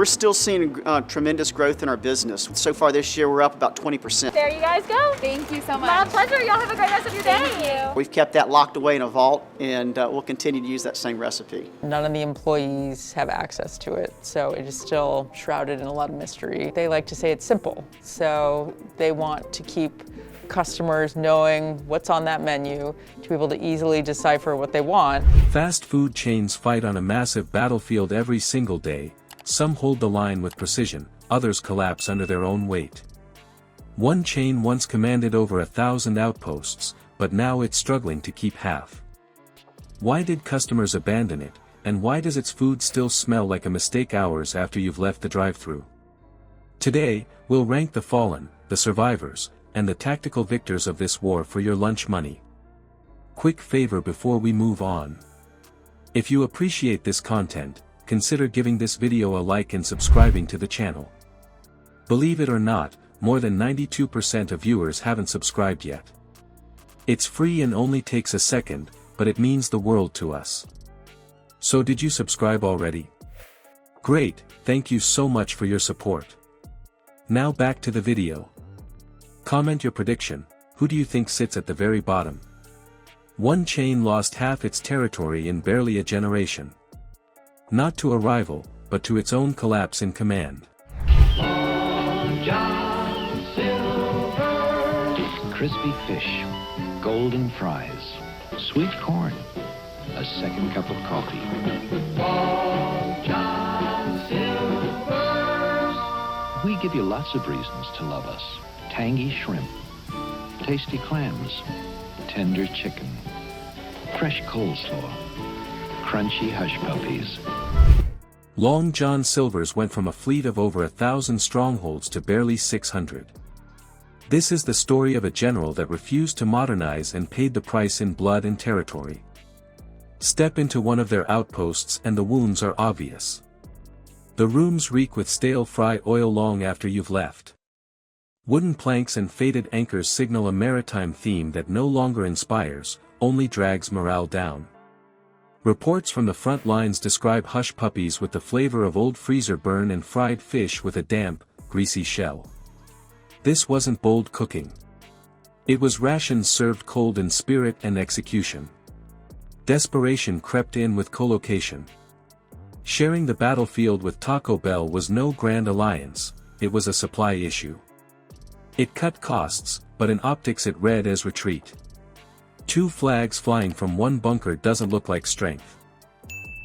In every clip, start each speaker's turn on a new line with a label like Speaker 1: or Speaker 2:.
Speaker 1: We're still seeing tremendous growth in our business. So far this year, we're up about 20%.
Speaker 2: There you guys go.
Speaker 3: Thank you so much.
Speaker 2: My pleasure. Y'all have a great rest of your day.
Speaker 3: Thank you.
Speaker 1: We've kept that locked away in a vault, and we'll continue to use that same recipe.
Speaker 4: None of the employees have access to it, so it is still shrouded in a lot of mystery. They like to say it's simple, so they want to keep customers knowing what's on that menu, to be able to easily decipher what they want.
Speaker 5: Fast food chains fight on a massive battlefield every single day. Some hold the line with precision, others collapse under their own weight. One chain once commanded over 1,000 outposts, but now it's struggling to keep half. Why did customers abandon it, and why does its food still smell like a mistake hours after you've left the drive-thru? Today, we'll rank the fallen, the survivors, and the tactical victors of this war for your lunch money. Quick favor before we move on. If you appreciate this content, consider giving this video a like and subscribing to the channel. Believe it or not, more than 92% of viewers haven't subscribed yet. It's free and only takes a second, but it means the world to us. So did you subscribe already? Great, thank you so much for your support. Now back to the video. Comment your prediction. Who do you think sits at the very bottom? One chain lost half its territory in barely a generation. Not to a rival, but to its own collapse in command.
Speaker 6: Crispy fish, golden fries, sweet corn, a second cup of coffee. We give you lots of reasons to love us. Tangy shrimp, tasty clams, tender chicken, fresh coleslaw, crunchy hush puppies.
Speaker 5: Long John Silver's went from a fleet of over 1,000 strongholds to barely 600. This is the story of a general that refused to modernize and paid the price in blood and territory. Step into one of their outposts and the wounds are obvious. The rooms reek with stale fry oil long after you've left. Wooden planks and faded anchors signal a maritime theme that no longer inspires, only drags morale down. Reports from the front lines describe hush puppies with the flavor of old freezer burn and fried fish with a damp, greasy shell. This wasn't bold cooking. It was rations served cold in spirit and execution. Desperation crept in with collocation. Sharing the battlefield with Taco Bell was no grand alliance, it was a supply issue. It cut costs, but in optics it read as retreat. 2 flags flying from one bunker doesn't look like strength.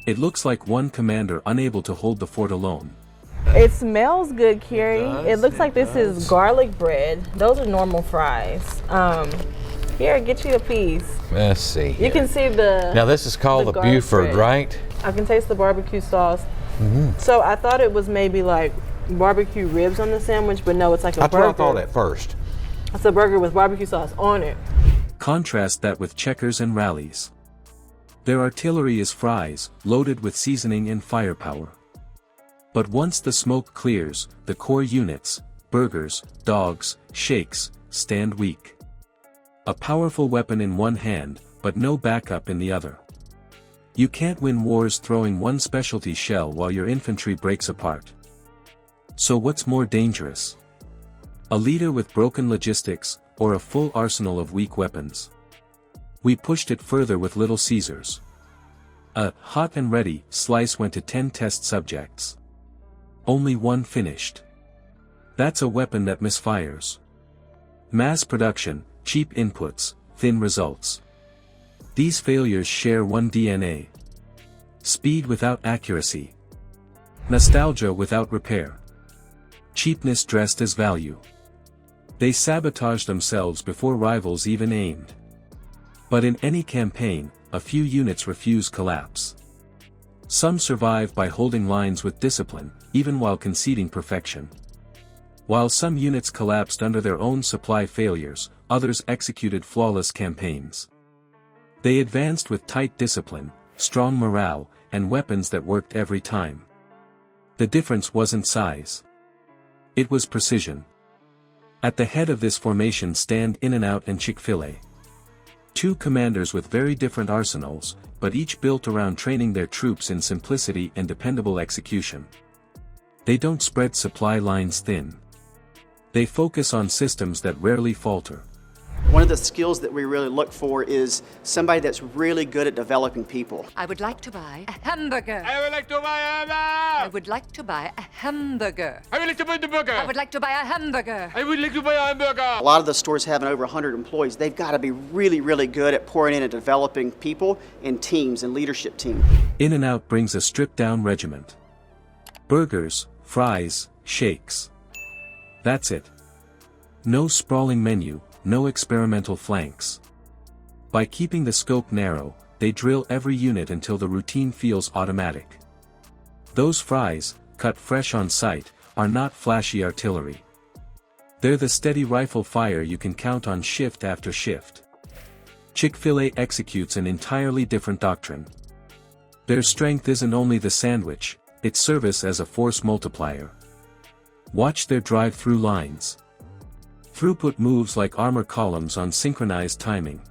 Speaker 5: It looks like one commander unable to hold the fort alone.
Speaker 7: It smells good, Carrie. It looks like this is garlic bread. Those are normal fries. Here, get you a piece.
Speaker 8: Let's see.
Speaker 7: You can see the.
Speaker 8: Now this is called the Buford, right?
Speaker 7: I can taste the barbecue sauce. So I thought it was maybe like barbecue ribs on the sandwich, but no, it's like a burger.
Speaker 8: That's what I thought at first.
Speaker 7: It's a burger with barbecue sauce on it.
Speaker 5: Contrast that with Checkers and Rallies. Their artillery is fries, loaded with seasoning and firepower. But once the smoke clears, the core units, burgers, dogs, shakes, stand weak. A powerful weapon in one hand, but no backup in the other. You can't win wars throwing one specialty shell while your infantry breaks apart. So what's more dangerous? A leader with broken logistics, or a full arsenal of weak weapons? We pushed it further with Little Caesars. A hot and ready slice went to 10 test subjects. Only 1 finished. That's a weapon that misfires. Mass production, cheap inputs, thin results. These failures share one DNA. Speed without accuracy. Nostalgia without repair. Cheapness dressed as value. They sabotage themselves before rivals even aimed. But in any campaign, a few units refuse collapse. Some survive by holding lines with discipline, even while conceding perfection. While some units collapsed under their own supply failures, others executed flawless campaigns. They advanced with tight discipline, strong morale, and weapons that worked every time. The difference wasn't size. It was precision. At the head of this formation stand In-N-Out and Chick-fil-A. 2 commanders with very different arsenals, but each built around training their troops in simplicity and dependable execution. They don't spread supply lines thin. They focus on systems that rarely falter.
Speaker 1: One of the skills that we really look for is somebody that's really good at developing people.
Speaker 3: I would like to buy a hamburger.
Speaker 9: I would like to buy a hamburger.
Speaker 3: I would like to buy a hamburger.
Speaker 9: I would like to buy the burger.
Speaker 3: I would like to buy a hamburger.
Speaker 9: I would like to buy a hamburger.
Speaker 1: A lot of the stores having over 100 employees, they've got to be really, really good at pouring in and developing people and teams and leadership team.
Speaker 5: In-N-Out brings a stripped-down regiment. Burgers, fries, shakes. That's it. No sprawling menu, no experimental flanks. By keeping the scope narrow, they drill every unit until the routine feels automatic. Those fries, cut fresh on site, are not flashy artillery. They're the steady rifle fire you can count on shift after shift. Chick-fil-A executes an entirely different doctrine. Their strength isn't only the sandwich, it's service as a force multiplier. Watch their drive-through lines. Throughput moves like armor columns on synchronized timing.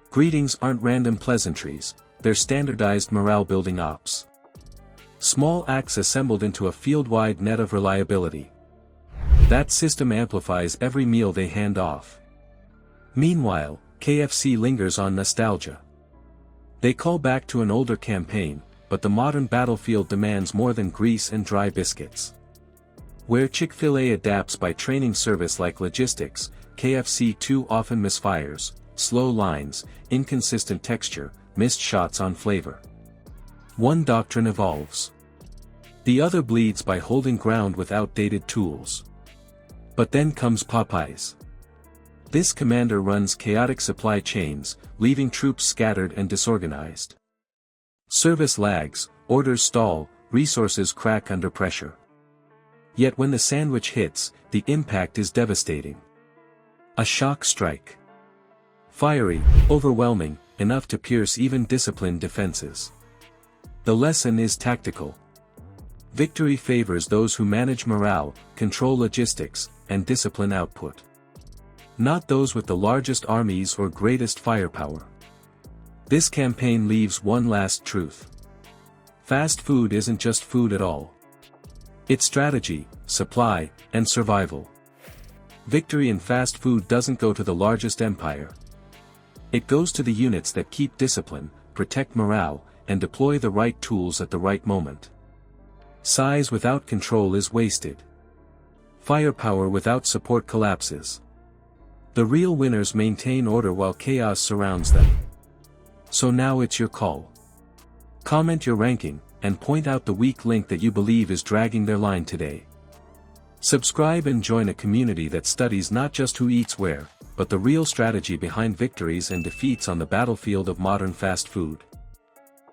Speaker 5: Greetings aren't random pleasantries, they're standardized morale-building ops. Small acts assembled into a field-wide net of reliability. That system amplifies every meal they hand off. Meanwhile, KFC lingers on nostalgia. They call back to an older campaign, but the modern battlefield demands more than grease and dry biscuits. Where Chick-fil-A adapts by training service like logistics, KFC too often misfires, slow lines, inconsistent texture, missed shots on flavor. One doctrine evolves. The other bleeds by holding ground with outdated tools. But then comes Popeyes. This commander runs chaotic supply chains, leaving troops scattered and disorganized. Service lags, orders stall, resources crack under pressure. Yet when the sandwich hits, the impact is devastating. A shock strike. Fiery, overwhelming, enough to pierce even disciplined defenses. The lesson is tactical. Victory favors those who manage morale, control logistics, and discipline output. Not those with the largest armies or greatest firepower. This campaign leaves one last truth. Fast food isn't just food at all. It's strategy, supply, and survival. Victory in fast food doesn't go to the largest empire. It goes to the units that keep discipline, protect morale, and deploy the right tools at the right moment. Size without control is wasted. Firepower without support collapses. The real winners maintain order while chaos surrounds them. So now it's your call. Comment your ranking, and point out the weak link that you believe is dragging their line today. Subscribe and join a community that studies not just who eats where, but the real strategy behind victories and defeats on the battlefield of modern fast food.